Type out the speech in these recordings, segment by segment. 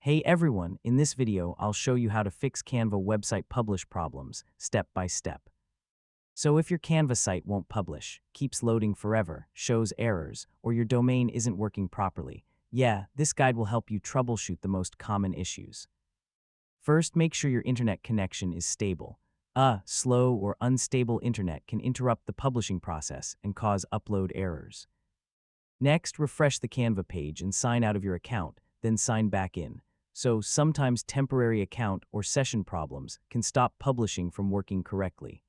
Hey everyone, in this video I'll show you how to fix Canva website publish problems, step by step. So if your Canva site won't publish, keeps loading forever, shows errors, or your domain isn't working properly, yeah, this guide will help you troubleshoot the most common issues. First, make sure your internet connection is stable. A slow or unstable internet can interrupt the publishing process and cause upload errors. Next, refresh the Canva page and sign out of your account, then sign back in. So sometimes temporary account or session problems can stop publishing from working correctly.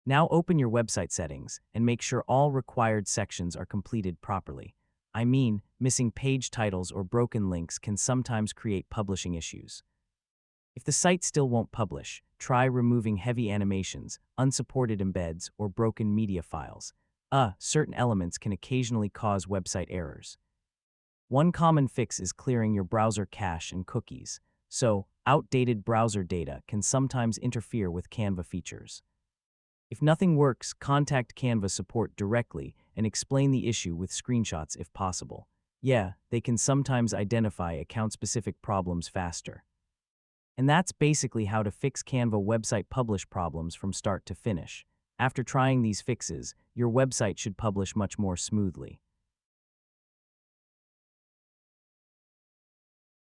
Now open your website settings and make sure all required sections are completed properly. I mean, missing page titles or broken links can sometimes create publishing issues. If the site still won't publish, try removing heavy animations, unsupported embeds, or broken media files. Certain elements can occasionally cause website errors. One common fix is clearing your browser cache and cookies. So, outdated browser data can sometimes interfere with Canva features. If nothing works, contact Canva support directly and explain the issue with screenshots if possible. Yeah, they can sometimes identify account-specific problems faster. And that's basically how to fix Canva website publish problems from start to finish. After trying these fixes, your website should publish much more smoothly.